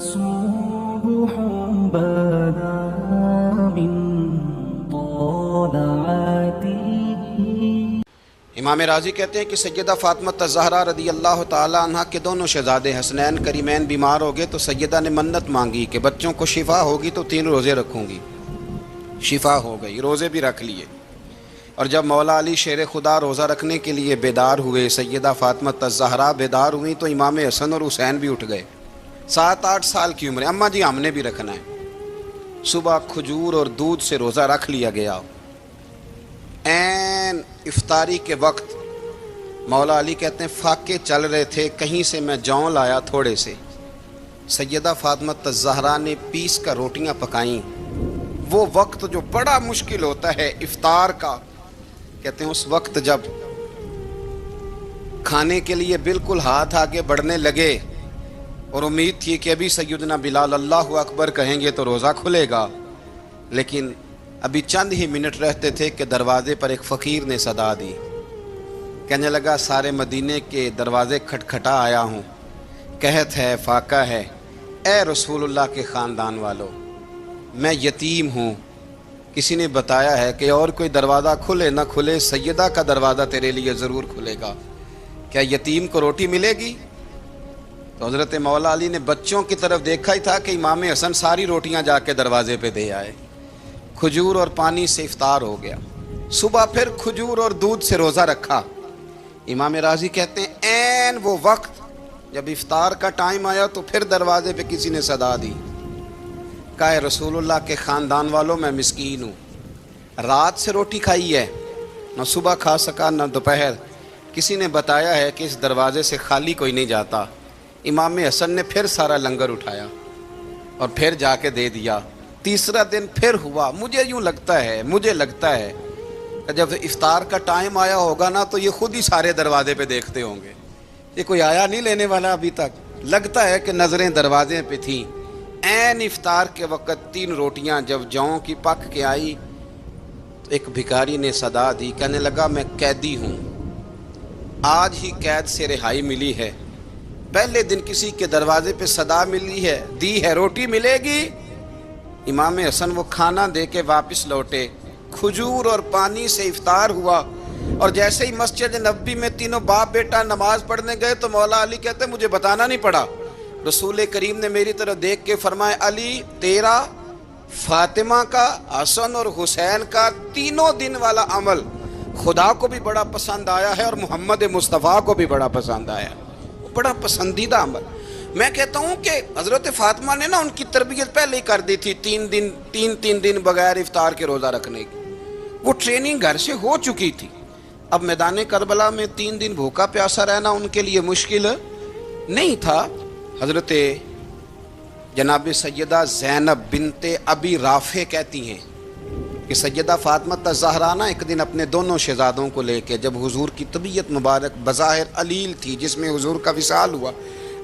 صبح بدا من طلعته۔ امام راضی کہتے ہیں کہ سیدہ فاطمہ الزہرا رضی اللہ تعالی عنہ کے دونوں شہزادے حسنین کریمین بیمار ہو گئے تو سیدہ نے منت مانگی کہ بچوں کو شفا ہوگی تو 3 روزے رکھوں گی۔ شفا ہو گئی، روزے بھی رکھ لیے۔ اور جب مولا علی شیر خدا روزہ رکھنے کے لیے بیدار ہوئے، سیدہ فاطمہ الزہرا بیدار ہوئیں تو امام حسن اور حسین بھی اٹھ گئے۔ 7-8 سال کی عمر، اماں جی ہم نے بھی رکھنا ہے۔ صبح کھجور اور دودھ سے روزہ رکھ لیا گیا۔ عین افطاری کے وقت مولا علی کہتے ہیں فاقے چل رہے تھے، کہیں سے میں جوں لایا تھوڑے سے۔ سیدہ فاطمہ الزہرا نے پیس کر روٹیاں پکائیں۔ وہ وقت جو بڑا مشکل ہوتا ہے افطار کا، کہتے ہیں اس وقت جب کھانے کے لیے بالکل ہاتھ آگے بڑھنے لگے اور امید تھی کہ ابھی سیدنا بلال اللہ اکبر کہیں گے تو روزہ کھلے گا، لیکن ابھی چند ہی منٹ رہتے تھے کہ دروازے پر ایک فقیر نے صدا دی۔ کہنے لگا سارے مدینے کے دروازے کھٹکھٹا آیا ہوں، قحط ہے، فاقہ ہے، اے رسول اللہ کے خاندان والو، میں یتیم ہوں، کسی نے بتایا ہے کہ اور کوئی دروازہ کھلے نہ کھلے سیدہ کا دروازہ تیرے لیے ضرور کھلے گا، کیا یتیم کو روٹی ملے گی؟ تو حضرت مولا علی نے بچوں کی طرف دیکھا ہی تھا کہ امام حسن ساری روٹیاں جا کے دروازے پہ دے آئے۔ کھجور اور پانی سے افطار ہو گیا۔ صبح پھر کھجور اور دودھ سے روزہ رکھا۔ امام راضی کہتے ہیں عین وہ وقت جب افطار کا ٹائم آیا تو پھر دروازے پہ کسی نے صدا دی، کہا اے رسول اللہ کے خاندان والوں میں مسکین ہوں، رات سے روٹی کھائی ہے، نہ صبح کھا سکا نہ دوپہر، کسی نے بتایا ہے کہ اس دروازے سے خالی کوئی نہیں جاتا۔ امام حسن نے پھر سارا لنگر اٹھایا اور پھر جا کے دے دیا۔ تیسرا دن پھر ہوا۔ مجھے لگتا ہے کہ جب افطار کا ٹائم آیا ہوگا نا تو یہ خود ہی سارے دروازے پہ دیکھتے ہوں گے، یہ کوئی آیا نہیں لینے والا ابھی تک، لگتا ہے کہ نظریں دروازے پہ تھیں۔ عین افطار کے وقت 3 روٹیاں جب جوں کی پک کے آئی تو ایک بھکاری نے صدا دی، کہنے لگا میں قیدی ہوں، آج ہی قید سے رہائی ملی ہے، پہلے دن کسی کے دروازے پہ صدا ملی ہے، دی ہے روٹی ملے گی۔ امام حسن وہ کھانا دے کے واپس لوٹے، کھجور اور پانی سے افطار ہوا، اور جیسے ہی مسجد نبوی میں تینوں باپ بیٹا نماز پڑھنے گئے تو مولا علی کہتے مجھے بتانا نہیں پڑا، رسول کریم نے میری طرف دیکھ کے فرمایا علی تیرا، فاطمہ کا، حسن اور حسین کا 3 دن والا عمل خدا کو بھی بڑا پسند آیا ہے اور محمد مصطفیٰ کو بھی بڑا پسند آیا، بڑا پسندیدہ عمل۔ میں کہتا ہوں کہ حضرت فاطمہ نے نا ان کی تربیت پہلے ہی کر دی تھی، 3 دن بغیر افطار کے روزہ رکھنے کی، وہ ٹریننگ گھر سے ہو چکی تھی۔ اب میدان کربلا میں 3 دن بھوکا پیاسا رہنا ان کے لیے مشکل نہیں تھا۔ حضرت جناب سیدہ زینب بنت ابی رافع کہتی ہیں کہ سیدہ فاطمہ الزہرا نا ایک دن اپنے دونوں شہزادوں کو لے کے، جب حضور کی طبیعت مبارک بظاہر علیل تھی جس میں حضور کا وصال ہوا،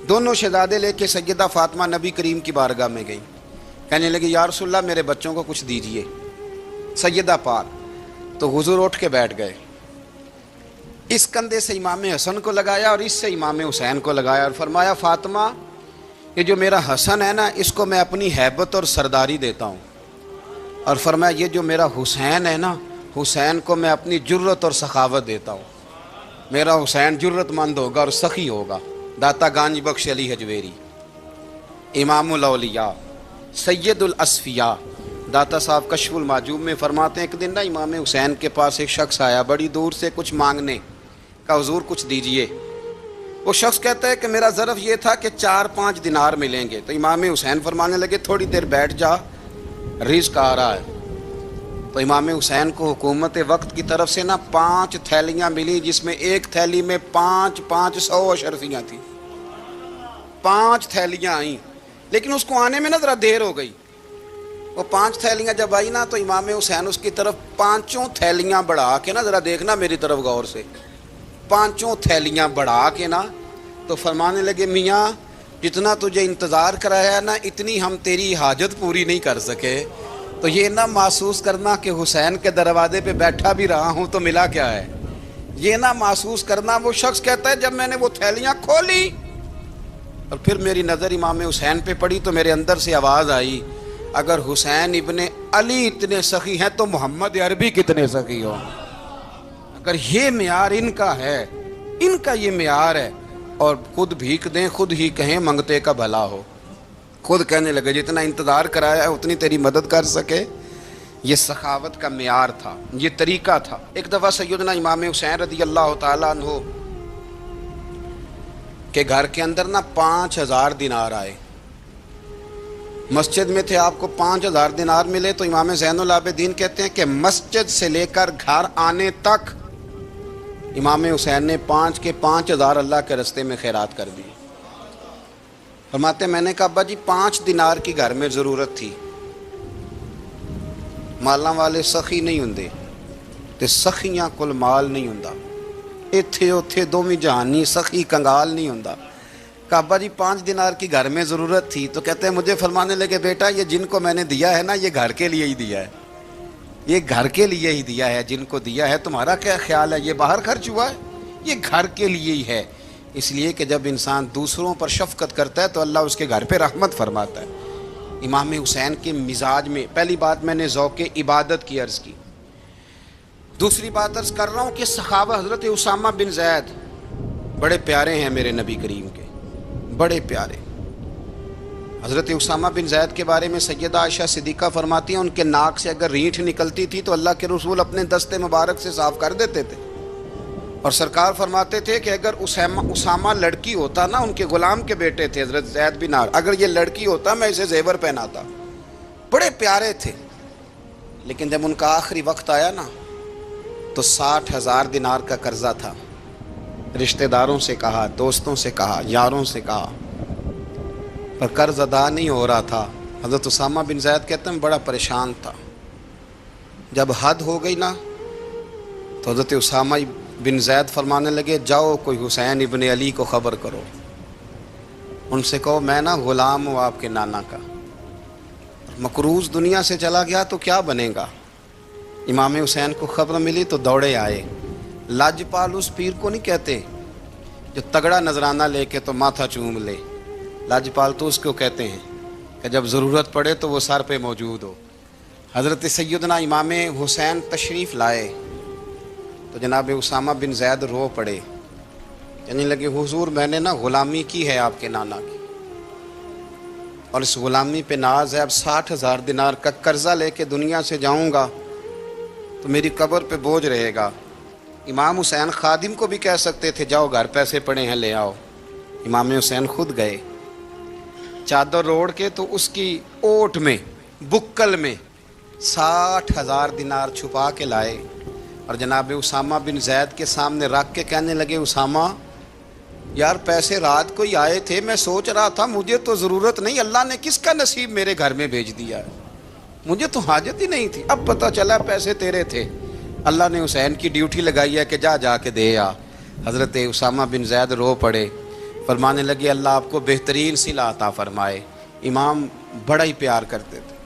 دونوں شہزادے لے کے سیدہ فاطمہ نبی کریم کی بارگاہ میں گئیں، کہنے لگی یا رسول اللہ میرے بچوں کو کچھ دیجئے سیدہ پاک۔ تو حضور اٹھ کے بیٹھ گئے، اس کندھے سے امام حسن کو لگایا اور اس سے امام حسین کو لگایا اور فرمایا فاطمہ یہ جو میرا حسن ہے نا اس کو میں اپنی ہیبت اور سرداری دیتا ہوں، اور فرمایا یہ جو میرا حسین ہے نا حسین کو میں اپنی جرت اور سخاوت دیتا ہوں، میرا حسین جرت مند ہوگا اور سخی ہوگا۔ داتا گانج بخش علی حجویری، امام الاولیاء، سید الاصفیاء، داتا صاحب کشف المعجوب میں فرماتے ہیں ایک دن نا امام حسین کے پاس ایک شخص آیا بڑی دور سے کچھ مانگنے کا، حضور کچھ دیجئے۔ وہ شخص کہتا ہے کہ میرا ظرف یہ تھا کہ 4-5 دینار ملیں گے، تو امام حسین فرمانے لگے تھوڑی دیر بیٹھ جا، رزق آ رہا ہے۔ تو امام حسین کو حکومت وقت کی طرف سے نا 5 تھیلیاں ملی، جس میں ایک تھیلی میں 500 اشرفیاں تھیں، 5 تھیلیاں آئیں، لیکن اس کو آنے میں نا ذرا دیر ہو گئی۔ وہ 5 تھیلیاں جب آئی نا تو امام حسین اس کی طرف 5 تھیلیاں بڑھا کے نا، ذرا دیکھنا میری طرف غور سے، 5 تھیلیاں بڑھا کے نا تو فرمانے لگے میاں جتنا تجھے انتظار کرایا ہے نا اتنی ہم تیری حاجت پوری نہیں کر سکے، تو یہ نہ محسوس کرنا کہ حسین کے دروازے پہ بیٹھا بھی رہا ہوں تو ملا کیا ہے، یہ نہ محسوس کرنا۔ وہ شخص کہتا ہے جب میں نے وہ تھیلیاں کھولی اور پھر میری نظر امام حسین پہ پڑی تو میرے اندر سے آواز آئی، اگر حسین ابن علی اتنے سخی ہیں تو محمد عربی کتنے سخی ہوں۔ اگر یہ معیار ان کا ہے، ان کا یہ معیار ہے، اور خود بھیک دیں خود ہی کہیں منگتے کا بھلا ہو، خود کہنے لگے جتنا انتظار کرایا ہے اتنی تیری مدد کر سکے۔ یہ سخاوت کا معیار تھا، یہ طریقہ تھا۔ ایک دفعہ سیدنا امام حسین رضی اللہ تعالیٰ عنہ کے گھر کے اندر 5000 دینار آئے۔ مسجد میں تھے، آپ کو 5000 دینار ملے تو امام زین العابدین کہتے ہیں کہ مسجد سے لے کر گھر آنے تک امام حسین نے 5000 اللہ کے رستے میں خیرات کر دی۔ فرماتے میں نے کہا ابا جی 5 دینار کی گھر میں ضرورت تھی، مالاں والے سخی نہیں ہوندے تے سخیاں کل مال نہیں ہوندا، ایتھے اوتھے دوویں جہانی سخی کنگال نہیں ہوندا۔ کہا ابا جی 5 دینار کی گھر میں ضرورت تھی، تو کہتے ہیں مجھے فرمانے لگے بیٹا یہ جن کو میں نے دیا ہے نا یہ گھر کے لیے ہی دیا ہے، یہ گھر کے لیے ہی دیا ہے، جن کو دیا ہے تمہارا کیا خیال ہے یہ باہر خرچ ہوا ہے؟ یہ گھر کے لیے ہی ہے۔ اس لیے کہ جب انسان دوسروں پر شفقت کرتا ہے تو اللہ اس کے گھر پہ رحمت فرماتا ہے۔ امام حسین کے مزاج میں پہلی بات میں نے ذوق عبادت کی عرض کی، دوسری بات عرض کر رہا ہوں کہ صحابہ حضرت اسامہ بن زید بڑے پیارے ہیں میرے نبی کریم کے، بڑے پیارے۔ حضرت اسامہ بن زید کے بارے میں سیدہ عائشہ صدیقہ فرماتی ہیں ان کے ناک سے اگر ریٹھ نکلتی تھی تو اللہ کے رسول اپنے دستے مبارک سے صاف کر دیتے تھے، اور سرکار فرماتے تھے کہ اگر اسامہ لڑکی ہوتا نا، ان کے غلام کے بیٹے تھے حضرت زید بن عمرو، اگر یہ لڑکی ہوتا میں اسے زیور پہناتا۔ بڑے پیارے تھے، لیکن جب ان کا آخری وقت آیا نا تو 60,000 دینار کا قرضہ تھا، رشتہ داروں سے کہا، دوستوں سے کہا، یاروں سے کہا، پر قرض ادا نہیں ہو رہا تھا۔ حضرت اسامہ بن زید کہتے ہیں بڑا پریشان تھا۔ جب حد ہو گئی نا تو حضرت اسامہ بن زید فرمانے لگے جاؤ کوئی حسین ابن علی کو خبر کرو، ان سے کہو میں نا غلام ہوں آپ کے نانا کا، مقروض دنیا سے چلا گیا تو کیا بنے گا۔ امام حسین کو خبر ملی تو دوڑے آئے۔ لاجپال اس پیر کو نہیں کہتے جو تگڑا نذرانہ لے کے تو ماتھا چوم لے، لاجپال تو اس کو کہتے ہیں کہ جب ضرورت پڑے تو وہ سر پہ موجود ہو۔ حضرت سیدنا امام حسین تشریف لائے تو جناب اسامہ بن زید رو پڑے، کہنے لگے حضور میں نے نا غلامی کی ہے آپ کے نانا کی، اور اس غلامی پہ ناز ہے، اب 60,000 دینار کا قرضہ لے کے دنیا سے جاؤں گا تو میری قبر پہ بوجھ رہے گا۔ امام حسین خادم کو بھی کہہ سکتے تھے جاؤ گھر پیسے پڑے ہیں لے آؤ، امام حسین خود گئے، چادر روڑ کے تو اس کی اوٹ میں بکل میں 60,000 دینار چھپا کے لائے، اور جناب اسامہ بن زید کے سامنے رکھ کے کہنے لگے اسامہ یار پیسے رات کو ہی آئے تھے، میں سوچ رہا تھا مجھے تو ضرورت نہیں، اللہ نے کس کا نصیب میرے گھر میں بھیج دیا ہے، مجھے تو حاجت ہی نہیں تھی، اب پتہ چلا پیسے تیرے تھے، اللہ نے حسین کی ڈیوٹی لگائی ہے کہ جا کے دے آ۔ حضرت اسامہ بن زید رو پڑے، فرمانے لگے اللہ آپ کو بہترین صلہ عطا فرمائے۔ امام بڑا ہی پیار کرتے تھے،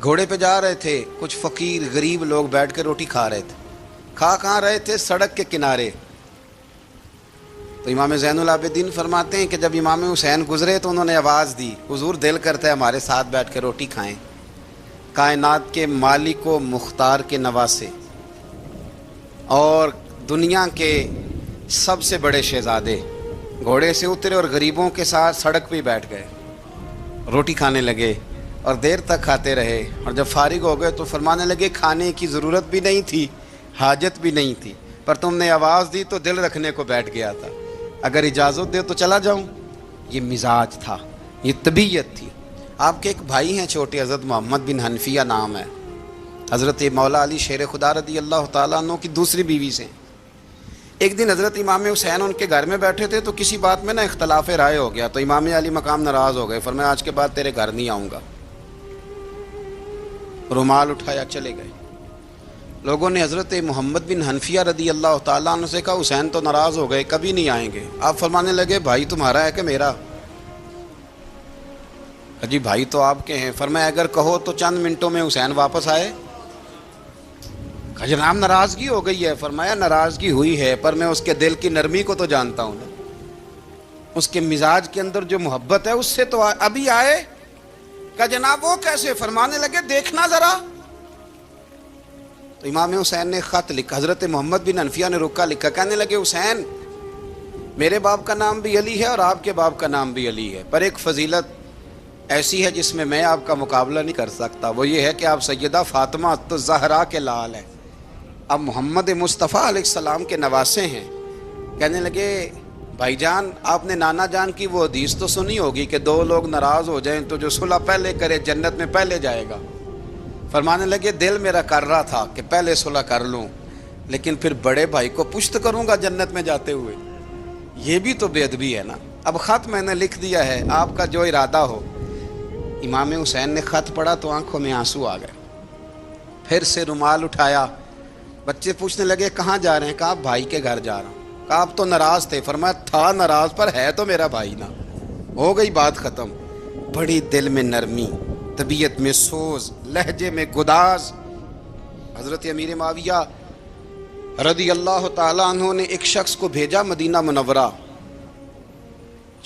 گھوڑے پہ جا رہے تھے، کچھ فقیر غریب لوگ بیٹھ کے روٹی کھا رہے تھے، کہاں رہے تھے؟ سڑک کے کنارے۔ تو امام زین العابدین فرماتے ہیں کہ جب امام حسین گزرے تو انہوں نے آواز دی حضور دل کرتا ہے ہمارے ساتھ بیٹھ کے روٹی کھائیں۔ کائنات کے مالک و مختار کے نواسے اور دنیا کے سب سے بڑے شہزادے گھوڑے سے اترے اور غریبوں کے ساتھ سڑک پہ بیٹھ گئے، روٹی کھانے لگے اور دیر تک کھاتے رہے، اور جب فارغ ہو گئے تو فرمانے لگے کھانے کی ضرورت بھی نہیں تھی، حاجت بھی نہیں تھی، پر تم نے آواز دی تو دل رکھنے کو بیٹھ گیا تھا، اگر اجازت دے تو چلا جاؤں۔ یہ مزاج تھا، یہ طبیعت تھی۔ آپ کے ایک بھائی ہیں چھوٹے، حضرت محمد بن حنفیہ نام ہے، حضرت مولا علی شیر خدا رضی اللہ تعالیٰ عنہ کی دوسری بیوی سے۔ ایک دن حضرت امام حسین ان کے گھر میں بیٹھے تھے تو کسی بات میں نا اختلاف رائے ہو گیا، تو امام علی مقام ناراض ہو گئے، فرمایا آج کے بعد تیرے گھر نہیں آؤں گا، رومال اٹھایا چلے گئے۔ لوگوں نے حضرت محمد بن حنفیہ رضی اللہ تعالیٰ عنہ سے کہا حسین تو ناراض ہو گئے، کبھی نہیں آئیں گے۔ آپ فرمانے لگے بھائی تمہارا ہے کہ میرا؟ جی بھائی تو آپ کے ہیں۔ فرمایا اگر کہو تو چند منٹوں میں حسین واپس آئے۔ جناب ناراضگی ہو گئی ہے۔ فرمایا ناراضگی ہوئی ہے پر میں اس کے دل کی نرمی کو تو جانتا ہوں نا۔ اس کے مزاج کے اندر جو محبت ہے اس سے تو ابھی آئے کہ جناب وہ کیسے؟ فرمانے لگے دیکھنا ذرا. تو امام حسین نے خط لکھا، حضرت محمد بن حنفیہ نے رکا لکھا، کہنے لگے حسین میرے باپ کا نام بھی علی ہے اور آپ کے باپ کا نام بھی علی ہے، پر ایک فضیلت ایسی ہے جس میں آپ کا مقابلہ نہیں کر سکتا، وہ یہ ہے کہ آپ سیدہ فاطمہ الزہرا کے لال ہیں، اب محمد مصطفیٰ علیہ السلام کے نواسے ہیں. کہنے لگے بھائی جان آپ نے نانا جان کی وہ حدیث تو سنی ہوگی کہ دو لوگ ناراض ہو جائیں تو جو صلح پہلے کرے جنت میں پہلے جائے گا. فرمانے لگے دل میرا کر رہا تھا کہ پہلے صلح کر لوں، لیکن پھر بڑے بھائی کو پشت کروں گا جنت میں جاتے ہوئے، یہ بھی تو بے ادبی ہے نا. اب خط میں نے لکھ دیا ہے، آپ کا جو ارادہ ہو. امام حسین نے خط پڑھا تو آنکھوں میں آنسو آ گئے، پھر سے رومال اٹھایا. بچے پوچھنے لگے کہاں جا رہے ہیں؟ کہا بھائی کے گھر جا رہا ہوں. کہا آپ تو ناراض تھے؟ فرمایا تھا ناراض پر ہے تو میرا بھائی نا. ہو گئی بات ختم. بڑی دل میں نرمی، طبیعت میں سوز، لہجے میں گداز. حضرت امیر معاویہ رضی اللہ تعالیٰ عنہ نے ایک شخص کو بھیجا مدینہ منورہ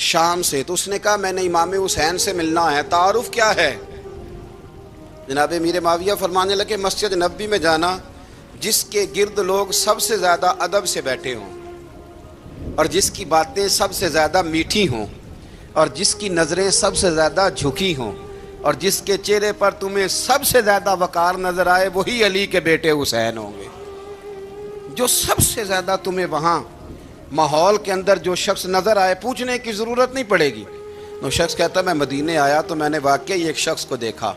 شام سے، تو اس نے کہا میں نے امام حسین سے ملنا ہے، تعارف کیا ہے؟ جناب امیر معاویہ فرمانے لگے مسجد نبوی میں جانا جس کے گرد لوگ سب سے زیادہ ادب سے بیٹھے ہوں اور جس کی باتیں سب سے زیادہ میٹھی ہوں اور جس کی نظریں سب سے زیادہ جھکی ہوں اور جس کے چہرے پر تمہیں سب سے زیادہ وقار نظر آئے وہی علی کے بیٹے حسین ہوں گے. جو سب سے زیادہ تمہیں وہاں ماحول کے اندر جو شخص نظر آئے پوچھنے کی ضرورت نہیں پڑے گی. وہ شخص کہتا میں مدینے آیا تو میں نے واقعی ایک شخص کو دیکھا،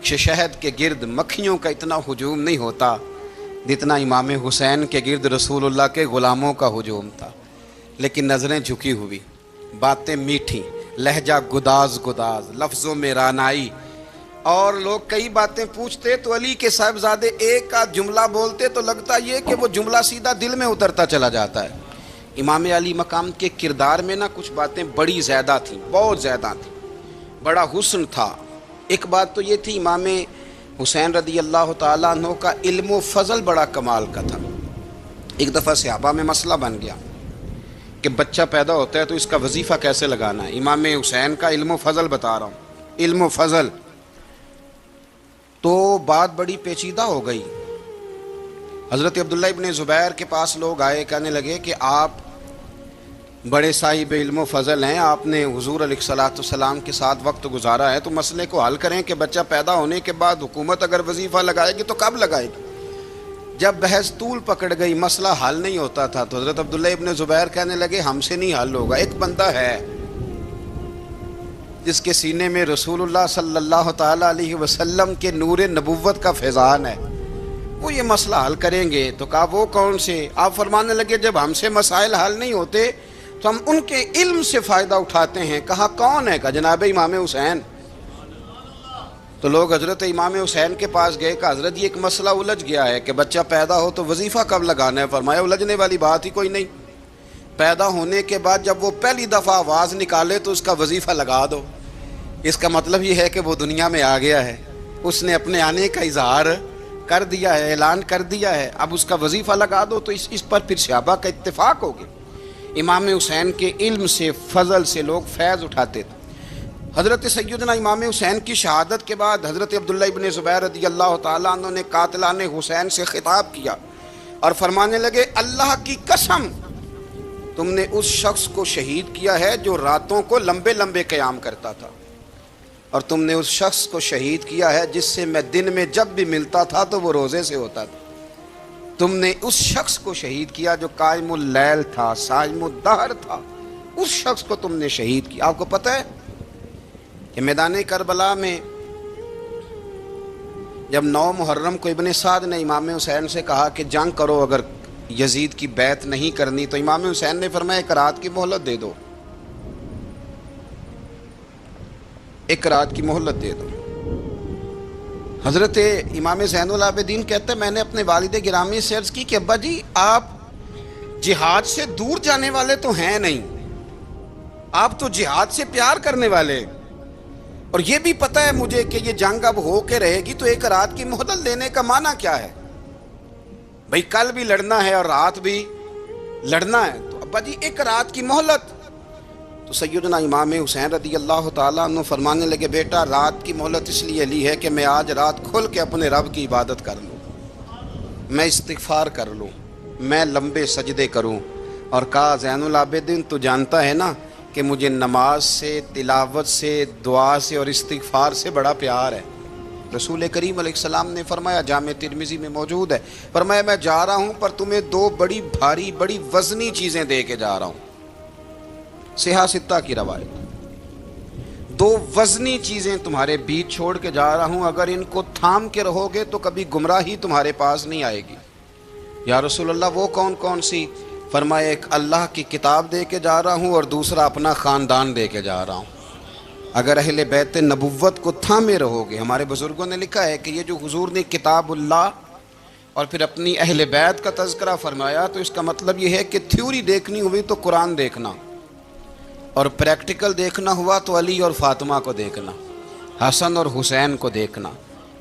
شہد کے گرد مکھیوں کا اتنا ہجوم نہیں ہوتا جتنا امام حسین کے گرد رسول اللہ کے غلاموں کا ہجوم تھا، لیکن نظریں جھکی ہوئی، باتیں میٹھی، لہجہ گداز گداز، لفظوں میں رانائی. اور لوگ کئی باتیں پوچھتے تو علی کے صاحبزادے ایک کا جملہ بولتے تو لگتا یہ کہ وہ جملہ سیدھا دل میں اترتا چلا جاتا ہے. امام علی مقام کے کردار میں کچھ باتیں بڑی زیادہ تھیں، بہت زیادہ تھیں، بڑا حسن تھا. ایک بات تو یہ تھی امام حسین رضی اللہ تعالیٰ عنہ کا علم و فضل بڑا کمال کا تھا. ایک دفعہ صحابہ میں مسئلہ بن گیا کہ بچہ پیدا ہوتا ہے تو اس کا وظیفہ کیسے لگانا ہے. امام حسین کا علم و فضل بتا رہا ہوں، علم و فضل. تو بات بڑی پیچیدہ ہو گئی. حضرت عبداللہ ابن زبیر کے پاس لوگ آئے، کہنے لگے کہ آپ بڑے صاحب علم و فضل ہیں، آپ نے حضور علیہ الصلوۃ والسلام کے ساتھ وقت گزارا ہے، تو مسئلے کو حل کریں کہ بچہ پیدا ہونے کے بعد حکومت اگر وظیفہ لگائے گی تو کب لگائے گی. جب بحث طول پکڑ گئی، مسئلہ حل نہیں ہوتا تھا، تو حضرت عبداللہ ابن زبیر کہنے لگے ہم سے نہیں حل ہوگا. ایک بندہ ہے جس کے سینے میں رسول اللہ صلی اللہ تعالیٰ علیہ وسلم کے نور نبوت کا فیضان ہے، وہ یہ مسئلہ حل کریں گے. تو کہا وہ کون سے؟ آپ فرمانے لگے جب ہم سے مسائل حل نہیں ہوتے تو ہم ان کے علم سے فائدہ اٹھاتے ہیں. کہا کون ہے؟ کہا جناب امام حسین. تو لوگ حضرت امام حسین کے پاس گئے کہ حضرت یہ ایک مسئلہ الجھ گیا ہے کہ بچہ پیدا ہو تو وظیفہ کب لگانا ہے. فرمایا الجھنے والی بات ہی کوئی نہیں، پیدا ہونے کے بعد جب وہ پہلی دفعہ آواز نکالے تو اس کا وظیفہ لگا دو. اس کا مطلب یہ ہے کہ وہ دنیا میں آ گیا ہے، اس نے اپنے آنے کا اظہار کر دیا ہے، اعلان کر دیا ہے، اب اس کا وظیفہ لگا دو. تو اس پر پھر صحابہ کا اتفاق ہو گیا. امام حسین کے علم سے، فضل سے لوگ فیض اٹھاتے تھے. حضرت سیدنا امام حسین کی شہادت کے بعد حضرت عبداللہ ابن زبیر رضی اللہ تعالیٰ عنہ نے قاتلان حسین سے خطاب کیا اور فرمانے لگے اللہ کی قسم تم نے اس شخص کو شہید کیا ہے جو راتوں کو لمبے لمبے قیام کرتا تھا، اور تم نے اس شخص کو شہید کیا ہے جس سے میں دن میں جب بھی ملتا تھا تو وہ روزے سے ہوتا تھا. تم نے اس شخص کو شہید کیا جو قائم اللیل تھا، صائم الدہر تھا، اس شخص کو تم نے شہید کیا. آپ کو پتہ ہے کہ میدان کربلا میں جب 9 محرم کو ابن سعد نے امام حسین سے کہا کہ جنگ کرو اگر یزید کی بیعت نہیں کرنی، تو امام حسین نے فرمایا ایک رات کی مہلت دے دو، ایک رات کی مہلت دے دو. حضرت امام زین العابدین کہتے ہیں میں نے اپنے والد گرامی سے عرض کی کہ ابا جی آپ جہاد سے دور جانے والے تو ہیں نہیں، آپ تو جہاد سے پیار کرنے والے، اور یہ بھی پتہ ہے مجھے کہ یہ جنگ اب ہو کے رہے گی، تو ایک رات کی مہلت لینے کا معنی کیا ہے؟ بھئی کل بھی لڑنا ہے اور رات بھی لڑنا ہے، تو ابا جی ایک رات کی مہلت. تو سیدنا امام حسین رضی اللہ تعالیٰ عنہ فرمانے لگے بیٹا رات کی مہلت اس لیے لی ہے کہ میں آج رات کھل کے اپنے رب کی عبادت کر لوں، میں استغفار کر لوں، میں لمبے سجدے کروں۔ اور کہا زین العابدین تو جانتا ہے نا کہ مجھے نماز سے، تلاوت سے، دعا سے اور استغفار سے بڑا پیار ہے۔ رسول کریم علیہ السلام نے فرمایا، جامع ترمذی میں موجود ہے، فرمایا میں جا رہا ہوں پر تمہیں دو بڑی بھاری بڑی وزنی چیزیں دے کے جا رہا ہوں۔ صحیح ستہ کی روایت، دو وزنی چیزیں تمہارے بیچ چھوڑ کے جا رہا ہوں، اگر ان کو تھام کے رہو گے تو کبھی گمراہی تمہارے پاس نہیں آئے گی۔ یا رسول اللہ وہ کون کون سی؟ فرمایا ایک اللہ کی کتاب دے کے جا رہا ہوں اور دوسرا اپنا خاندان دے کے جا رہا ہوں۔ اگر اہل بیت نبوت کو تھامے رہو گے، ہمارے بزرگوں نے لکھا ہے کہ یہ جو حضور نے کتاب اللہ اور پھر اپنی اہل بیت کا تذکرہ فرمایا تو اس کا مطلب یہ ہے کہ تھیوری دیکھنی ہوئی تو قرآن دیکھنا، اور پریکٹیکل دیکھنا ہوا تو علی اور فاطمہ کو دیکھنا، حسن اور حسین کو دیکھنا،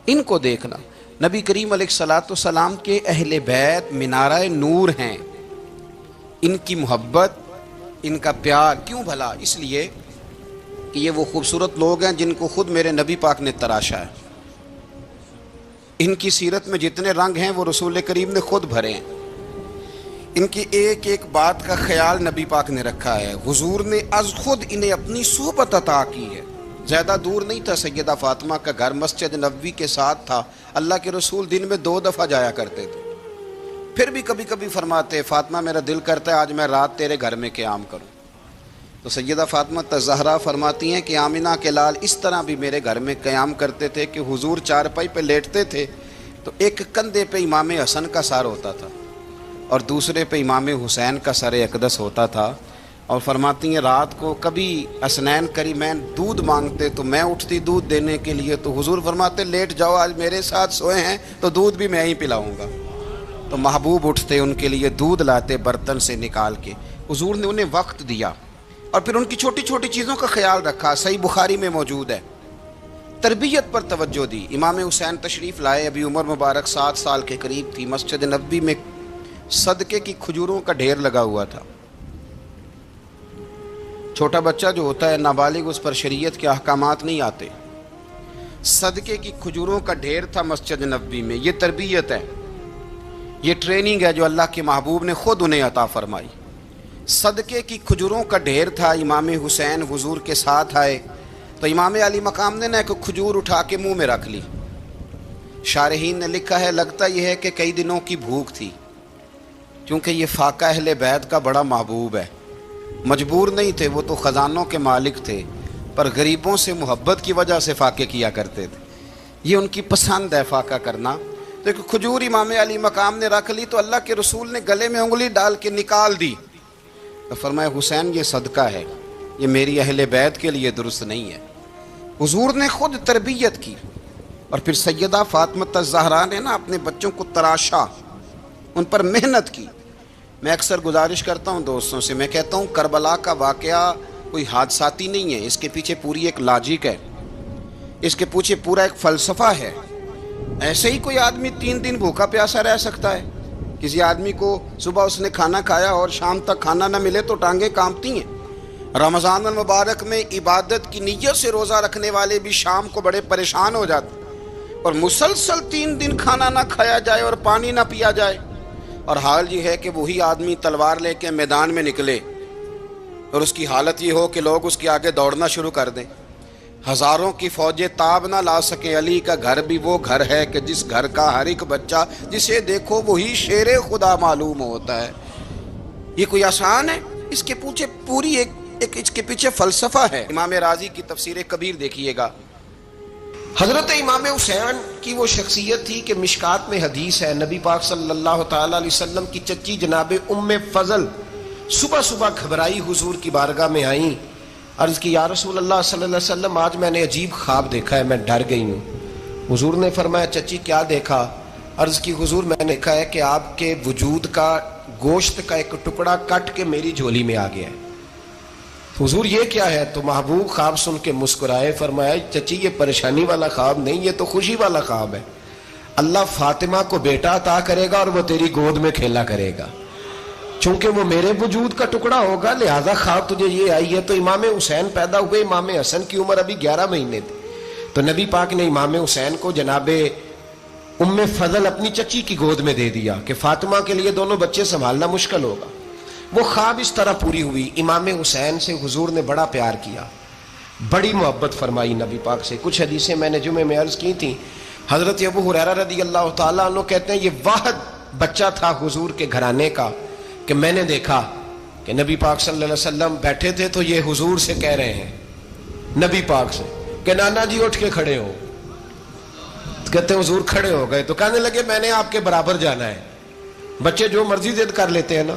ان کو دیکھنا۔ نبی کریم علیہ الصلوۃ والسلام کے اہل بیت منارہ نور ہیں، ان کی محبت، ان کا پیار کیوں بھلا؟ اس لیے کہ یہ وہ خوبصورت لوگ ہیں جن کو خود میرے نبی پاک نے تراشا ہے۔ ان کی سیرت میں جتنے رنگ ہیں وہ رسول کریم نے خود بھرے ہیں۔ ان کی ایک ایک بات کا خیال نبی پاک نے رکھا ہے، حضور نے از خود انہیں اپنی صحبت عطا کی ہے۔ زیادہ دور نہیں تھا سیدہ فاطمہ کا گھر، مسجد نبوی کے ساتھ تھا، اللہ کے رسول دن میں 2 دفعہ جایا کرتے تھے۔ پھر بھی کبھی کبھی فرماتے فاطمہ میرا دل کرتا ہے آج میں رات تیرے گھر میں قیام کروں، تو سیدہ فاطمہ الزہرا فرماتی ہیں کہ آمنہ کے لال اس طرح بھی میرے گھر میں قیام کرتے تھے کہ حضور چارپائی پہ لیٹتے تھے تو ایک کندھے پہ امام حسن کا سر ہوتا تھا اور دوسرے پہ امام حسین کا سر اقدس ہوتا تھا، اور فرماتی ہیں رات کو کبھی حسنین کریمین دودھ مانگتے تو میں اٹھتی دودھ دینے کے لیے، تو حضور فرماتے لیٹ جاؤ آج میرے ساتھ سوئے ہیں تو دودھ بھی میں ہی پلاؤں گا، تو محبوب اٹھتے ان کے لیے دودھ لاتے برتن سے نکال کے۔ حضور نے انہیں وقت دیا اور پھر ان کی چھوٹی چھوٹی چیزوں کا خیال رکھا۔ صحیح بخاری میں موجود ہے، تربیت پر توجہ دی۔ امام حسین تشریف لائے، ابھی عمر مبارک 7 سال کے قریب تھی، مسجد نبوی میں صدقے کی کھجوروں کا ڈھیر لگا ہوا تھا۔ چھوٹا بچہ جو ہوتا ہے نابالغ، اس پر شریعت کے احکامات نہیں آتے۔ صدقے کی کھجوروں کا ڈھیر تھا مسجد نبوی میں۔ یہ تربیت ہے، یہ ٹریننگ ہے جو اللہ کے محبوب نے خود انہیں عطا فرمائی۔ صدقے کی کھجوروں کا ڈھیر تھا، امام حسین حضور کے ساتھ آئے تو امام علی مقام نے ایک کھجور اٹھا کے منہ میں رکھ لی۔ شارحین نے لکھا ہے لگتا یہ ہے کہ کئی دنوں کی بھوک تھی، کیونکہ یہ فاقہ اہل بیت کا بڑا محبوب ہے۔ مجبور نہیں تھے، وہ تو خزانوں کے مالک تھے، پر غریبوں سے محبت کی وجہ سے فاقے کیا کرتے تھے، یہ ان کی پسند ہے فاقہ کرنا۔ تو ایک کھجور امام علی مقام نے رکھ لی تو اللہ کے رسول نے گلے میں انگلی ڈال کے نکال دی، تو فرمایا حسین یہ صدقہ ہے، یہ میری اہل بیت کے لیے درست نہیں ہے۔ حضور نے خود تربیت کی، اور پھر سیدہ فاطمہ الزہرا نے اپنے بچوں کو تراشا، ان پر محنت کی۔ میں اکثر گزارش کرتا ہوں دوستوں سے، میں کہتا ہوں کربلا کا واقعہ کوئی حادثاتی نہیں ہے، اس کے پیچھے پوری ایک لاجک ہے، اس کے پیچھے پورا ایک فلسفہ ہے۔ ایسے ہی کوئی آدمی 3 دن بھوکا پیاسا رہ سکتا ہے؟ کسی آدمی کو صبح اس نے کھانا کھایا اور شام تک کھانا نہ ملے تو ٹانگیں کانپتی ہیں۔ رمضان المبارک میں عبادت کی نیت سے روزہ رکھنے والے بھی شام کو بڑے پریشان ہو جاتے، اور مسلسل 3 دن کھانا نہ کھایا جائے اور پانی نہ پیا جائے، اور حال یہ ہے کہ وہی آدمی تلوار لے کے میدان میں نکلے اور اس کی حالت یہ ہو کہ لوگ اس کے آگے دوڑنا شروع کر دیں، ہزاروں کی فوجیں تاب نہ لا سکے۔ علی کا گھر بھی وہ گھر ہے کہ جس گھر کا ہر ایک بچہ جسے دیکھو وہی شیر خدا معلوم ہوتا ہے۔ یہ کوئی آسان ہے؟ اس کے پیچھے پوری ایک اس کے پیچھے فلسفہ ہے۔ امام راضی کی تفسیر کبیر دیکھیے گا، حضرت امام حسین کی وہ شخصیت تھی کہ مشکات میں حدیث ہے، نبی پاک صلی اللہ تعالی علیہ وسلم کی چچی جناب ام فضل صبح صبح گھبرائی حضور کی بارگاہ میں آئیں، عرض کی یا رسول اللہ صلی اللہ علیہ وسلم آج میں نے عجیب خواب دیکھا ہے، میں ڈر گئی ہوں۔ حضور نے فرمایا چچی کیا دیکھا؟ عرض کی حضور میں نے دیکھا ہے کہ آپ کے وجود کا گوشت کا ایک ٹکڑا کٹ کے میری جھولی میں آ گیا ہے۔ حضور یہ کیا ہے؟ تو محبوب خواب سن کے مسکرائے، فرمایا چچی یہ پریشانی والا خواب نہیں، یہ تو خوشی والا خواب ہے، اللہ فاطمہ کو بیٹا عطا کرے گا اور وہ تیری گود میں کھیلا کرے گا۔ چونکہ وہ میرے وجود کا ٹکڑا ہوگا لہذا خواب تجھے یہ آئی ہے. تو امام حسین پیدا ہوئے, امام حسن کی عمر ابھی 11 مہینے تھی. تو نبی پاک نے امام حسین کو جناب ام فضل اپنی چچی کی گود میں دے دیا کہ فاطمہ کے لیے دونوں بچے سنبھالنا مشکل ہوگا. وہ خواب اس طرح پوری ہوئی. امام حسین سے حضور نے بڑا پیار کیا, بڑی محبت فرمائی نبی پاک سے. کچھ حدیثیں میں نے جمعے میں عرض کی تھیں. حضرت ابو ہریرہ رضی اللہ تعالیٰ عنہ کہتے ہیں یہ واحد بچہ تھا حضور کے گھرانے کا کہ میں نے دیکھا کہ نبی پاک صلی اللہ علیہ وسلم بیٹھے تھے تو یہ حضور سے کہہ رہے ہیں, نبی پاک سے, کہ نانا جی اٹھ کے کھڑے ہو. کہتے ہیں حضور کھڑے ہو گئے تو کہنے لگے میں نے آپ کے برابر جانا ہے. بچے جو مرضی ضد کر لیتے ہیں نا.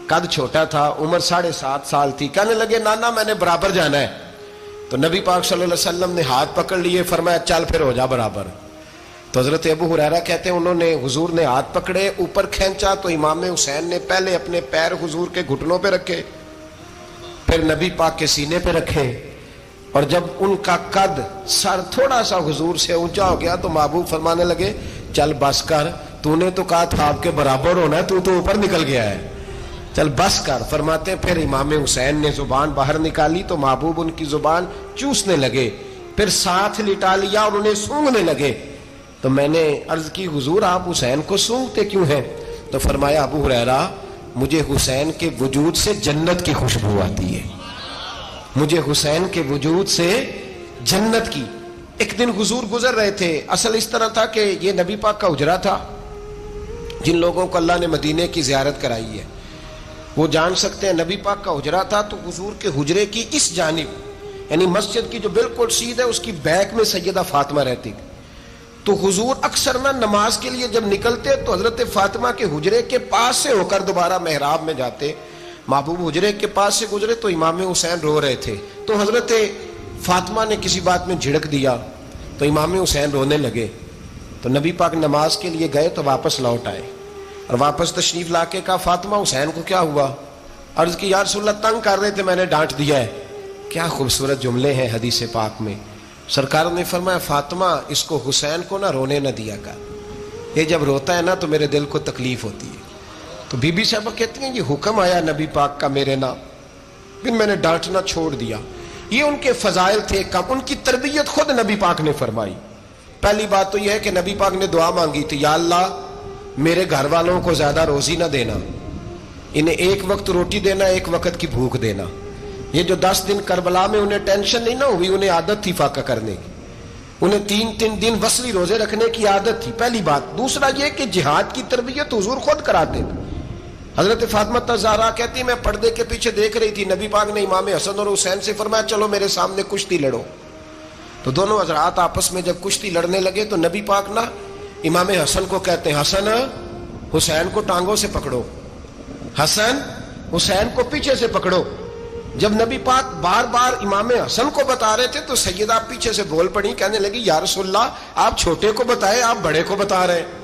قد چھوٹا تھا, عمر 7.5 سال تھی. کہنے لگے نانا میں نے برابر جانا ہے. تو نبی پاک صلی اللہ علیہ وسلم نے ہاتھ پکڑ لیے, فرمایا چل پھر ہو جا برابر. تو حضرت ابو ہریرہ کہتے ہیں انہوں نے حضور نے ہاتھ پکڑے, اوپر کھینچا تو امام حسین نے پہلے اپنے پیر حضور کے گھٹنوں پہ رکھے, پھر نبی پاک کے سینے پہ رکھے, اور جب ان کا قد سر تھوڑا سا حضور سے اونچا ہو گیا تو محبوب فرمانے لگے چل بس کر, تو نے تو کہا تھا آپ کے برابر ہونا ہے, تو اوپر نکل گیا ہے, چل بس کر. فرماتے ہیں پھر امام حسین نے زبان باہر نکالی تو محبوب ان کی زبان چوسنے لگے, پھر ساتھ لٹا لیا اور انہیں سونگھنے لگے. تو میں نے عرض کی حضور آپ حسین کو سونگتے کیوں ہیں؟ تو فرمایا ابو ہریرہ مجھے حسین کے وجود سے جنت کی خوشبو آتی ہے, مجھے حسین کے وجود سے جنت کی. ایک دن حضور گزر رہے تھے. اصل اس طرح تھا کہ یہ نبی پاک کا حجرہ تھا. جن لوگوں کو اللہ نے مدینے کی زیارت کرائی ہے وہ جان سکتے ہیں نبی پاک کا حجرہ تھا. تو حضور کے حجرے کی اس جانب یعنی مسجد کی جو بالکل سیدھ ہے اس کی بیک میں سیدہ فاطمہ رہتی. تو حضور اکثر نہ نماز کے لیے جب نکلتے تو حضرت فاطمہ کے حجرے کے پاس سے ہو کر دوبارہ محراب میں جاتے. محبوب حجرے کے پاس سے گزرے تو امام حسین رو رہے تھے. تو حضرت فاطمہ نے کسی بات میں جھڑک دیا تو امام حسین رونے لگے. تو نبی پاک نماز کے لیے گئے تو واپس لوٹ آئے اور واپس تشریف لا کے کہا فاطمہ حسین کو کیا ہوا؟ عرض کی یا رسول اللہ تنگ کر رہے تھے میں نے ڈانٹ دیا ہے. کیا خوبصورت جملے ہیں حدیث پاک میں. سرکار نے فرمایا فاطمہ اس کو حسین کو نہ رونے نہ دیا کر, یہ جب روتا ہے نا تو میرے دل کو تکلیف ہوتی ہے. تو بی بی صاحبہ کہتی ہیں یہ حکم آیا نبی پاک کا میرے نا, پھر میں نے ڈانٹنا چھوڑ دیا. یہ ان کے فضائل تھے کم, ان کی تربیت خود نبی پاک نے فرمائی. پہلی بات تو یہ ہے کہ نبی پاک نے دعا مانگی تھی یا اللہ میرے گھر والوں کو زیادہ روزی نہ دینا, انہیں ایک وقت روٹی دینا, ایک وقت کی بھوک دینا. یہ جو 10 دن کربلا میں انہیں ٹینشن نہیں نہ ہوئی, انہیں عادت تھی فاقہ کرنے کی, انہیں 3 دن وصلی روزے رکھنے کی عادت تھی. پہلی بات. دوسرا یہ کہ جہاد کی تربیت حضور خود کراتے تھے. حضرت فاطمہ الزہرا کہتی میں پردے کے پیچھے دیکھ رہی تھی, نبی پاک نے امام حسن اور حسین سے فرمایا چلو میرے سامنے کشتی لڑو. تو دونوں حضرات آپس میں جب کشتی لڑنے لگے تو نبی پاک نا امام حسن کو کہتے ہیں حسن حسین کو ٹانگوں سے پکڑو, حسن حسین کو پیچھے سے پکڑو. جب نبی پاک بار بار امام حسن کو بتا رہے تھے تو سیدہ پیچھے سے بول پڑی, کہنے لگی یا رسول اللہ آپ چھوٹے کو بتائے آپ بڑے کو بتا رہے ہیں.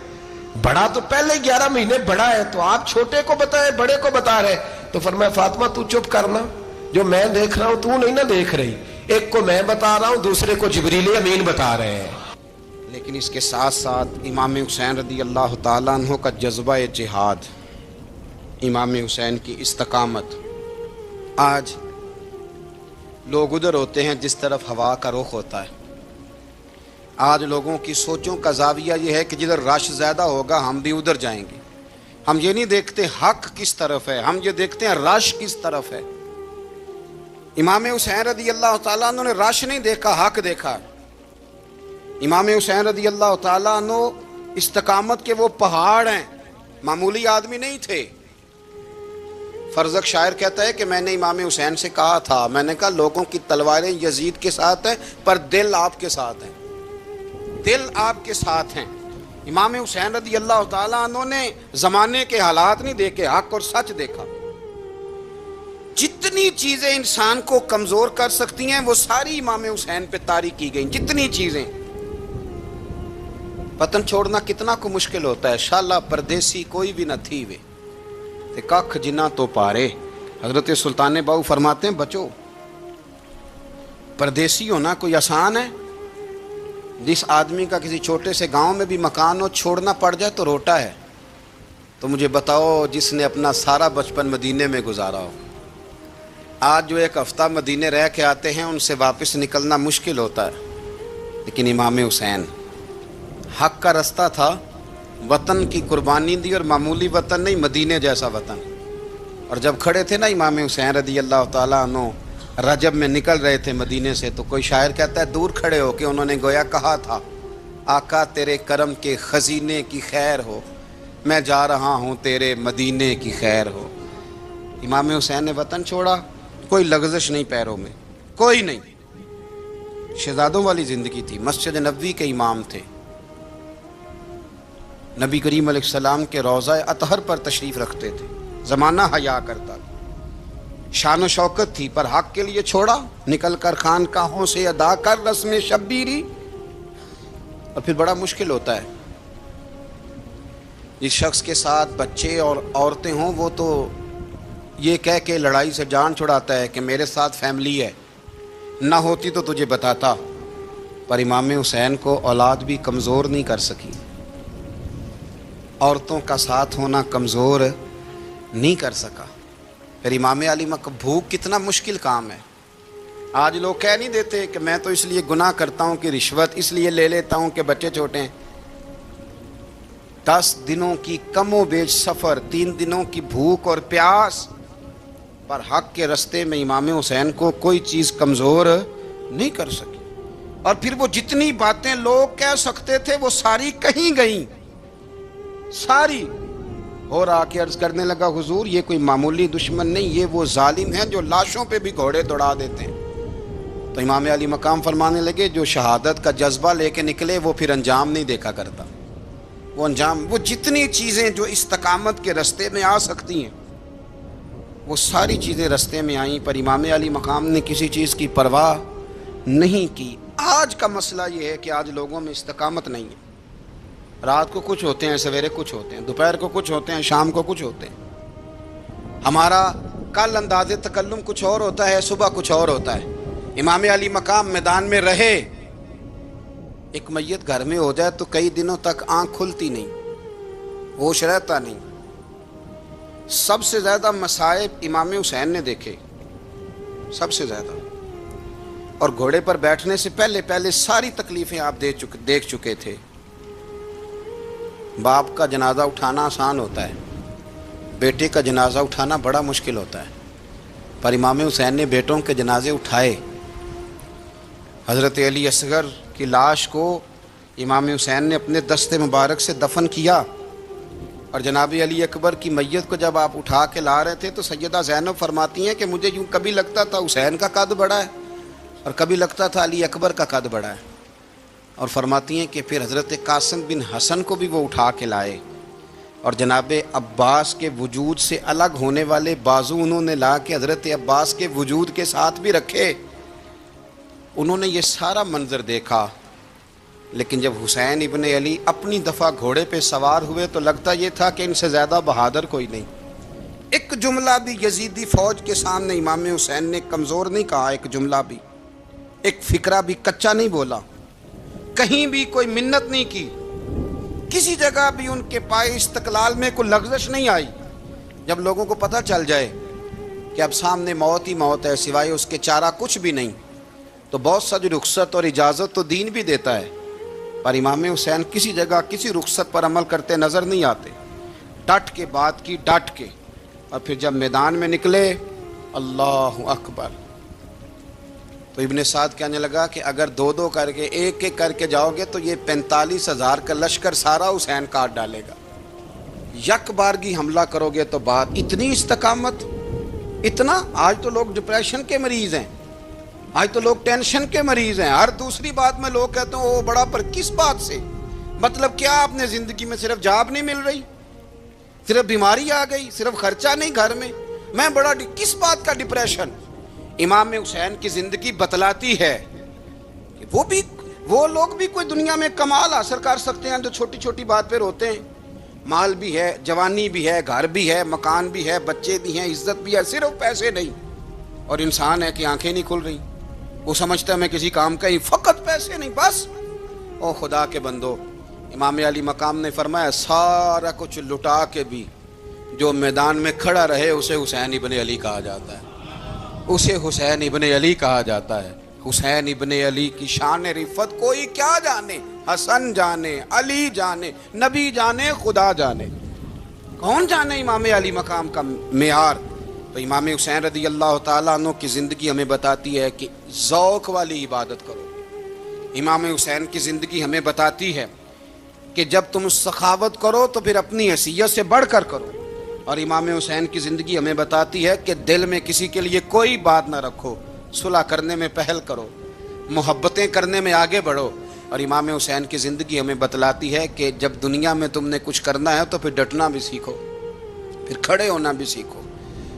بڑا تو پہلے 11 مہینے بڑا ہے تو آپ چھوٹے کو بتائے بڑے کو بتا رہے. تو فرمایا فاطمہ تو چپ کرنا, جو میں دیکھ رہا ہوں تو نہیں نہ دیکھ رہی. ایک کو میں بتا رہا ہوں دوسرے کو جبریل امین بتا رہے ہیں. لیکن اس کے ساتھ ساتھ امام حسین رضی اللہ تعالیٰ عنہ کا جذبہ جہاد, امام حسین کی استقامت. آج لوگ ادھر ہوتے ہیں جس طرف ہوا کا رخ ہوتا ہے. آج لوگوں کی سوچوں کا زاویہ یہ ہے کہ جدھر رش زیادہ ہوگا ہم بھی ادھر جائیں گے. ہم یہ نہیں دیکھتے حق کس طرف ہے, ہم یہ دیکھتے ہیں رش کس طرف ہے. امام حسین رضی اللہ تعالیٰ عنہ نے رش نہیں دیکھا, حق دیکھا. امام حسین رضی اللہ تعالیٰ عنہ استقامت کے وہ پہاڑ ہیں, معمولی آدمی نہیں تھے. فرزق شاعر کہتا ہے کہ میں نے امام حسین سے کہا تھا, میں نے کہا لوگوں کی تلواریں یزید کے ساتھ ہیں پر دل آپ کے ساتھ ہیں, دل آپ کے ساتھ ہیں. امام حسین رضی اللہ تعالیٰ عنہ نے زمانے کے حالات نہیں دیکھے, حق اور سچ دیکھا. جتنی چیزیں انسان کو کمزور کر سکتی ہیں وہ ساری امام حسین پہ طاری کی گئیں. جتنی چیزیں, وطن چھوڑنا کتنا کو مشکل ہوتا ہے. شالا پردیسی کوئی بھی نہ تھی وے تے ککھ جنہ تو پارے. حضرت سلطان باؤ فرماتے ہیں بچو پردیسی ہونا کوئی آسان ہے؟ جس آدمی کا کسی چھوٹے سے گاؤں میں بھی مکان ہو چھوڑنا پڑ جائے تو روٹا ہے. تو مجھے بتاؤ جس نے اپنا سارا بچپن مدینے میں گزارا ہو، آج جو ایک ہفتہ مدینے رہ کے آتے ہیں ان سے واپس نکلنا مشکل ہوتا ہے. لیکن امام حسین حق کا رستہ تھا، وطن کی قربانی دی، اور معمولی وطن نہیں، مدینے جیسا وطن. اور جب کھڑے تھے نا امام حسین رضی اللہ تعالیٰ عنہ رجب میں نکل رہے تھے مدینے سے، تو کوئی شاعر کہتا ہے دور کھڑے ہو کے انہوں نے گویا کہا تھا، آقا تیرے کرم کے خزینے کی خیر ہو، میں جا رہا ہوں تیرے مدینے کی خیر ہو. امام حسین نے وطن چھوڑا، کوئی لغزش نہیں پیروں میں، کوئی نہیں. شہزادوں والی زندگی تھی، مسجد نبوی کے امام تھے، نبی کریم علیہ السلام کے روضہ اطہر پر تشریف رکھتے تھے، زمانہ حیا کرتا تھا، شان و شوکت تھی، پر حق کے لیے چھوڑا، نکل کر خانقاہوں سے ادا کر رسم شبیری. اور پھر بڑا مشکل ہوتا ہے، جس شخص کے ساتھ بچے اور عورتیں ہوں وہ تو یہ کہہ کے لڑائی سے جان چھڑاتا ہے کہ میرے ساتھ فیملی ہے، نہ ہوتی تو تجھے بتاتا. پر امام حسین کو اولاد بھی کمزور نہیں کر سکی، عورتوں کا ساتھ ہونا کمزور نہیں کر سکا. پھر امام علی بھوک کتنا مشکل کام ہے. آج لوگ کہہ نہیں دیتے کہ میں تو اس لیے گناہ کرتا ہوں کہ رشوت اس لیے لے لیتا ہوں کہ بچے چھوٹے ہیں. 10 دنوں کی کم و بیش سفر، 3 دنوں کی بھوک اور پیاس، پر حق کے رستے میں امام حسین کو کوئی چیز کمزور نہیں کر سکی. اور پھر وہ جتنی باتیں لوگ کہہ سکتے تھے وہ ساری کہیں گئیں، ساری. اور آ کے عرض کرنے لگا حضور یہ کوئی معمولی دشمن نہیں، یہ وہ ظالم ہیں جو لاشوں پہ بھی گھوڑے دوڑا دیتے ہیں. تو امام علی مقام فرمانے لگے جو شہادت کا جذبہ لے کے نکلے وہ پھر انجام نہیں دیکھا کرتا. وہ انجام، وہ جتنی چیزیں جو استقامت کے رستے میں آ سکتی ہیں وہ ساری چیزیں رستے میں آئیں، پر امام علی مقام نے کسی چیز کی پرواہ نہیں کی. آج کا مسئلہ یہ ہے کہ آج لوگوں میں استقامت نہیں ہے. رات کو کچھ ہوتے ہیں، سویرے کچھ ہوتے ہیں، دوپہر کو کچھ ہوتے ہیں، شام کو کچھ ہوتے ہیں. ہمارا کل انداز تکلم کچھ اور ہوتا ہے، صبح کچھ اور ہوتا ہے. امام علی مقام میدان میں رہے، ایک میت گھر میں ہو جائے تو کئی دنوں تک آنکھ کھلتی نہیں، ہوش رہتا نہیں. سب سے زیادہ مصائب امام حسین نے دیکھے، سب سے زیادہ. اور گھوڑے پر بیٹھنے سے پہلے ساری تکلیفیں آپ دیکھ چکے تھے. باپ کا جنازہ اٹھانا آسان ہوتا ہے، بیٹے کا جنازہ اٹھانا بڑا مشکل ہوتا ہے. پر امام حسین نے بیٹوں کے جنازے اٹھائے. حضرت علی اصغر کی لاش کو امام حسین نے اپنے دست مبارک سے دفن کیا. اور جناب علی اکبر کی میت کو جب آپ اٹھا کے لا رہے تھے تو سیدہ زینب فرماتی ہیں کہ مجھے یوں کبھی لگتا تھا حسین کا قد بڑا ہے اور کبھی لگتا تھا علی اکبر کا قد بڑا ہے. اور فرماتی ہیں کہ پھر حضرت قاسم بن حسن کو بھی وہ اٹھا کے لائے، اور جناب عباس کے وجود سے الگ ہونے والے بازو انہوں نے لا کے حضرت عباس کے وجود کے ساتھ بھی رکھے. انہوں نے یہ سارا منظر دیکھا. لیکن جب حسین ابن علی اپنی دفعہ گھوڑے پہ سوار ہوئے تو لگتا یہ تھا کہ ان سے زیادہ بہادر کوئی نہیں. ایک جملہ بھی یزیدی فوج کے سامنے امام حسین نے کمزور نہیں کہا، ایک جملہ بھی، ایک فکرہ بھی کچا نہیں بولا، کہیں بھی کوئی منت نہیں کی، کسی جگہ بھی ان کے پائے استقلال میں کوئی لغزش نہیں آئی. جب لوگوں کو پتہ چل جائے کہ اب سامنے موت ہی موت ہے، سوائے اس کے چارہ کچھ بھی نہیں، تو بہت ساری رخصت اور اجازت تو دین بھی دیتا ہے. پر امام حسین کسی جگہ کسی رخصت پر عمل کرتے نظر نہیں آتے. ڈٹ کے بات کی، ڈٹ کے. اور پھر جب میدان میں نکلے، اللہ اکبر، تو ابن سعد کہنے لگا کہ اگر 2 کر کے، ایک کر کے جاؤ گے تو یہ 45,000 کا لشکر سارا حسین کاٹ ڈالے گا. یک بارگی حملہ کرو گے تو بات. اتنی استقامت، اتنا. آج تو لوگ ڈپریشن کے مریض ہیں، آج تو لوگ ٹینشن کے مریض ہیں. ہر دوسری بات میں لوگ کہتے ہیں وہ بڑا، پر کس بات سے؟ مطلب کیا آپ نے زندگی میں صرف جاب نہیں مل رہی، صرف بیماری آ گئی، صرف خرچہ نہیں گھر میں بڑا کس بات کا ڈپریشن؟ امام حسین کی زندگی بتلاتی ہے کہ وہ لوگ بھی کوئی دنیا میں کمال حاصل کر سکتے ہیں جو چھوٹی چھوٹی بات پہ روتے ہیں. مال بھی ہے، جوانی بھی ہے، گھر بھی ہے، مکان بھی ہے، بچے بھی ہیں، عزت بھی ہے، صرف پیسے نہیں. اور انسان ہے کہ آنکھیں نہیں کھل رہی، وہ سمجھتا ہے میں کسی کام کا ہی، فقط پیسے نہیں بس. او خدا کے بندو، امام علی مقام نے فرمایا سارا کچھ لٹا کے بھی جو میدان میں کھڑا رہے اسے حسین ابن علی کہا جاتا ہے، اسے حسین ابن علی کہا جاتا ہے۔ حسین ابن علی کی شان رفت کوئی کیا جانے، حسن جانے، علی جانے، نبی جانے، خدا جانے، کون جانے امام علی مقام کا معیار۔ تو امام حسین رضی اللہ تعالیٰ عنہ کی زندگی ہمیں بتاتی ہے کہ ذوق والی عبادت کرو۔ امام حسین کی زندگی ہمیں بتاتی ہے کہ جب تم سخاوت کرو تو پھر اپنی حیثیت سے بڑھ کر کرو، اور امام حسین کی زندگی ہمیں بتاتی ہے کہ دل میں کسی کے لیے کوئی بات نہ رکھو، صلح کرنے میں پہل کرو، محبتیں کرنے میں آگے بڑھو۔ اور امام حسین کی زندگی ہمیں بتلاتی ہے کہ جب دنیا میں تم نے کچھ کرنا ہے تو پھر ڈٹنا بھی سیکھو، پھر کھڑے ہونا بھی سیکھو۔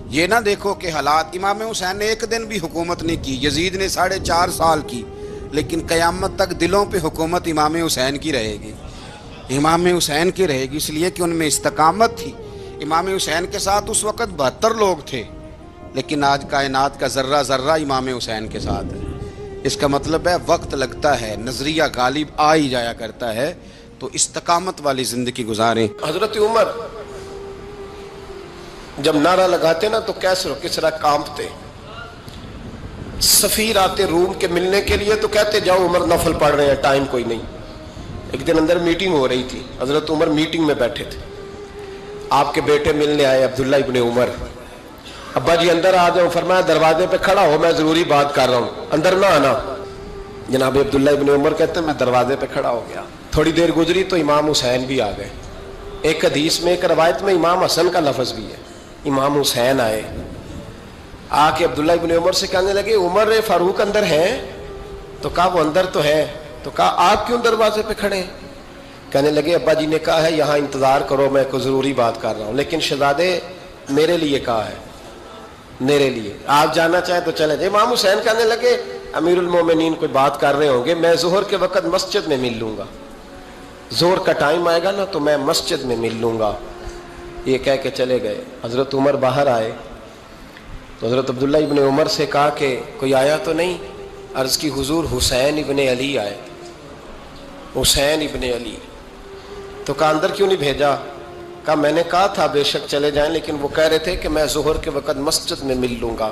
یہ نہ دیکھو کہ حالات، امام حسین نے ایک دن بھی حکومت نہیں کی، یزید نے 4.5 سال کی، لیکن قیامت تک دلوں پہ حکومت امام حسین کی رہے گی، امام حسین کی رہے گی، اس لیے کہ ان میں استقامت تھی۔ امام حسین کے ساتھ اس وقت 72 لوگ تھے، لیکن آج کائنات کا ذرہ ذرہ امام حسین کے ساتھ ہے۔ اس کا مطلب ہے وقت لگتا ہے، نظریہ غالب آ ہی جایا کرتا ہے، تو استقامت والی زندگی گزاریں۔ حضرت عمر جب نعرہ لگاتے نا تو کیسر و کسرا کانپتے، سفیر آتے روم کے ملنے کے لیے تو کہتے جاؤ عمر نفل پڑھ رہے ہیں، ٹائم کوئی نہیں۔ ایک دن اندر میٹنگ ہو رہی تھی، حضرت عمر میٹنگ میں بیٹھے تھے، آپ کے بیٹے ملنے آئے عبداللہ ابن عمر، ابا جی اندر آ جاؤ، فرمایا دروازے پہ کھڑا ہو، میں ضروری بات کر رہا ہوں، اندر نہ آنا۔ جناب عبداللہ ابن عمر کہتے ہیں میں دروازے پہ کھڑا ہو گیا، تھوڑی دیر گزری تو امام حسین بھی آ گئے۔ ایک حدیث میں، ایک روایت میں امام حسن کا لفظ بھی ہے، امام حسین آئے، آ کے عبداللہ ابن عمر سے کہنے لگے عمر فاروق اندر ہیں؟ تو کہا وہ اندر تو ہے۔ تو کہا آپ کیوں دروازے پہ کھڑے ہیں؟ کہنے لگے ابا جی نے کہا ہے یہاں انتظار کرو، میں کوئی ضروری بات کر رہا ہوں، لیکن شہزادے میرے لیے کہا ہے، میرے لیے آپ جانا چاہیں تو چلے جائیں۔ امام حسین کہنے لگے امیر المومنین کوئی بات کر رہے ہوں گے، میں ظہر کے وقت مسجد میں مل لوں گا، ظہر کا ٹائم آئے گا نا تو میں مسجد میں مل لوں گا، یہ کہہ کے چلے گئے۔ حضرت عمر باہر آئے تو حضرت عبداللہ ابن عمر سے کہا کہ کوئی آیا تو نہیں؟ عرض کی حضور حسین ابن علی آئے، حسین ابن علی۔ تو کہا اندر کیوں نہیں بھیجا؟ کہا میں نے کہا تھا بے شک چلے جائیں، لیکن وہ کہہ رہے تھے کہ میں ظہر کے وقت مسجد میں مل لوں گا۔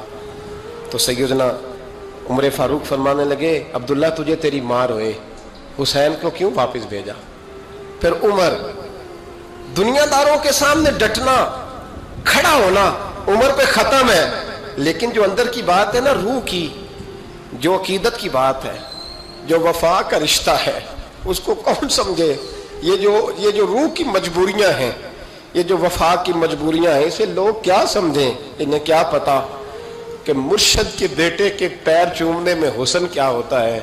تو سیدنا عمر فاروق فرمانے لگے عبداللہ تجھے تیری مار ہوئے، حسین کو کیوں واپس بھیجا؟ پھر عمر دنیا داروں کے سامنے ڈٹنا، کھڑا ہونا عمر پہ ختم ہے، لیکن جو اندر کی بات ہے نا، روح کی، جو عقیدت کی بات ہے، جو وفا کا رشتہ ہے، اس کو کون سمجھے؟ یہ جو روح کی مجبوریاں ہیں، یہ جو وفا کی مجبوریاں ہیں، اسے لوگ کیا سمجھیں؟ انہیں کیا پتا کہ مرشد کے بیٹے کے پیر چومنے میں حسن کیا ہوتا ہے؟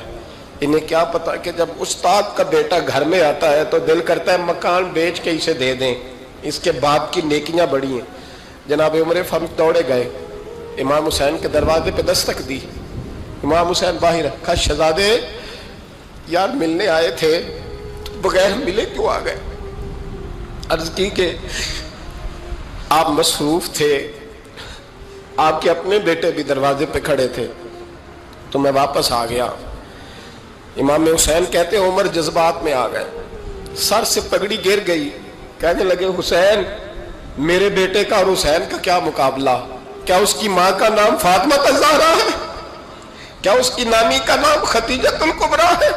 انہیں کیا پتا کہ جب استاد کا بیٹا گھر میں آتا ہے تو دل کرتا ہے مکان بیچ کے اسے دے دیں، اس کے باپ کی نیکیاں بڑی ہیں۔ جناب عمر فاروق دوڑے گئے، امام حسین کے دروازے پہ دستک دی، امام حسین باہر رکھا، شہزادے یار ملنے آئے تھے تو بغیر ملے کیوں آ گئے؟ عرض کی کہ آپ مصروف تھے، آپ کے اپنے بیٹے بھی دروازے پہ کھڑے تھے تو میں واپس آ گیا۔ امام حسین کہتے ہیں عمر جذبات میں آ گئے، سر سے پگڑی گر گئی، کہنے لگے حسین میرے بیٹے کا اور حسین کا کیا مقابلہ؟ کیا اس کی ماں کا نام فاطمہ الزہرا ہے؟ کیا اس کی نانی کا نام خدیجہ الکبریٰ ہے؟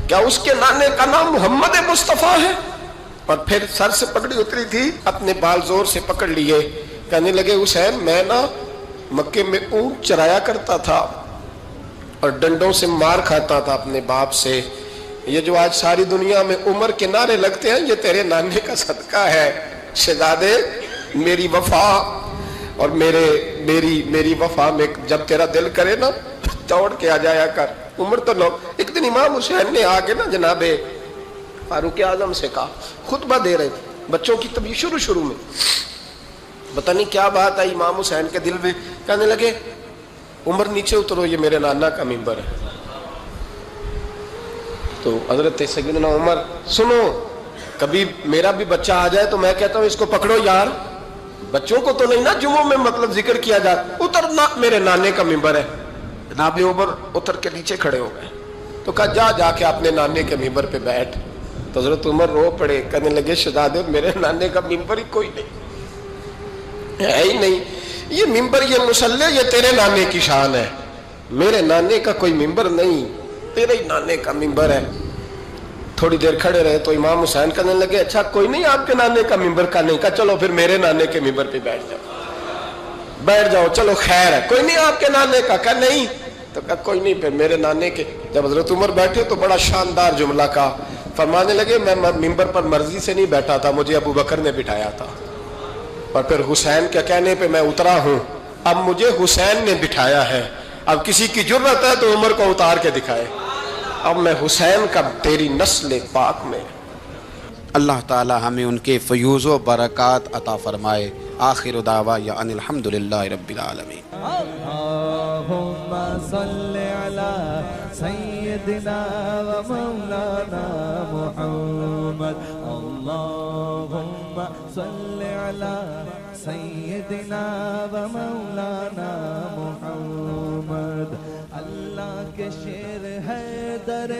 کیا اس کے نانے کا نام محمد مصطفیٰ ہے؟ اور پھر سر سے پگڑی اتری تھی، اپنے بال زور سے پکڑ لیے، کہنے لگے حسین میں نا مکے میں اونٹ چرایا کرتا تھا اور ڈنڈوں سے مار کھاتا تھا اپنے باپ سے، یہ جو آج ساری دنیا میں عمر کے نعرے لگتے ہیں یہ تیرے نانے کا صدقہ ہے۔ شہزادے میری وفا اور میری وفا میں جب تیرا دل کرے نا دوڑ کے آ جایا کر۔ عمر تو لوگ، ایک دن امام حسین نے آگے نا جناب فاروق اعظم سے کہا، خطبہ دے رہے تھے بچوں کی طبیعت شروع میں، پتہ نہیں کیا بات آئی امام حسین کے دل میں، کہنے لگے عمر نیچے اترو، یہ میرے نانا کا ممبر ہے۔ تو حضرت سیدنا عمر، سنو کبھی میرا بھی بچہ آ جائے تو میں کہتا ہوں اس کو پکڑو یار، بچوں کو تو نہیں نا جمعوں میں مطلب ذکر کیا جاتا، اترنا میرے نانے کا ممبر ہے۔ جناب عمر اتر کے نیچے کھڑے ہو گئے تو کہا جا کے اپنے نانے کے ممبر پہ بیٹھ۔ تو تو حضرت عمر رو پڑے، کہنے لگے شہزادے میرے نانے کا ممبر ہی کوئی نہیں ہے ہی نہیں، یہ ممبر یہ مصلی یہ تیرے نانے کی شان ہے، میرے نانے کا کوئی ممبر نہیں، تیرے ہی نانے کا ممبر ہے۔ تھوڑی دیر کھڑے رہے تو امام حسین کہنے لگے اچھا کوئی نہیں آپ کے نانے کا ممبر کا نہیں، کہا چلو پھر میرے نانے کے ممبر پہ بیٹھ جاؤ چلو خیر ہے، کوئی نہیں آپ کے نانے کا، کہا نہیں، تو کہا کوئی نہیں پھر میرے نانے کے۔ جب حضرت عمر بیٹھے تو بڑا شاندار جملہ کہا، فرمانے لگے میں ممبر پر مرضی سے نہیں بیٹھا تھا، مجھے ابو بکر نے بٹھایا تھا، اور پھر حسین کے کہنے پہ میں اترا ہوں، اب مجھے حسین نے بٹھایا ہے، اب کسی کی جرت ہے تو عمر کو اتار کے دکھائے، اب میں حسین کا تیری نسل پاک میں۔ اللہ تعالی ہمیں ان کے فیوز و برکات عطا فرمائے۔ آخر دعوانا ان الحمدللہ رب العالمین۔ اللہم صل علی سیدنا و مولانا محمد، اللہم صل علی سیدنا و مولانا محمد۔ اللہ کے شیر ہے در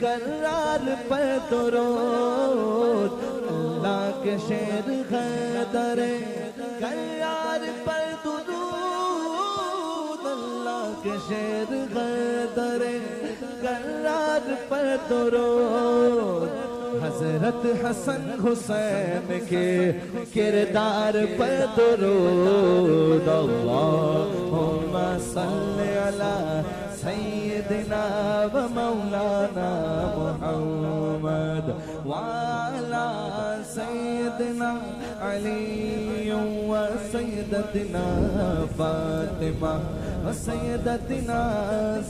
کرار پر درود، اللہ کے شیر ہے در کرار پر درود، اللہ کے شیر ہے در کرار پر درود۔ حضرت حسن حسین کے کردار پر درود، اللہم صل علی سیدنا و مولانا محمد وعلی سیدنا علی و سیدتنا فاطمہ و سیدتنا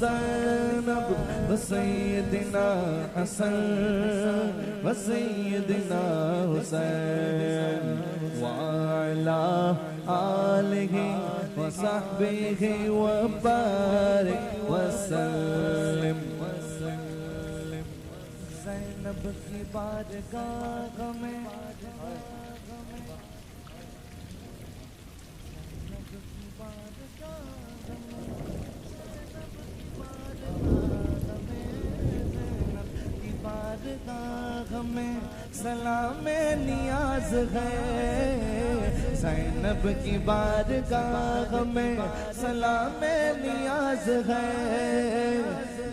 زینب و سیدنا حسن و سیدنا حسین وعلی آلہ وصحبہ وبارک وسلم۔ زینب کی بارگاہ میں ہمیں سلام نیاز ہے، زینب کی بارگاہ میں سلام نیاز ہے،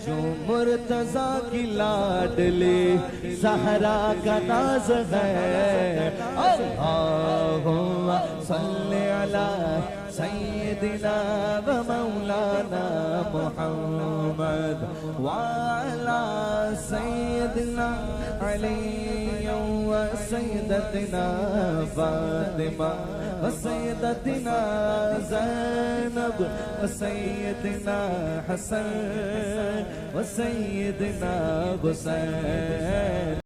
جو مرتضیٰ کی لاڈلی زہرا کا ناز ہے۔ اللہم صل علی سیدنا و مولانا محمد وعلی سیدنا علی و سیدتنا فاطمہ و سیدتنا زینب و سیدنا حسن و سیدنا حسین۔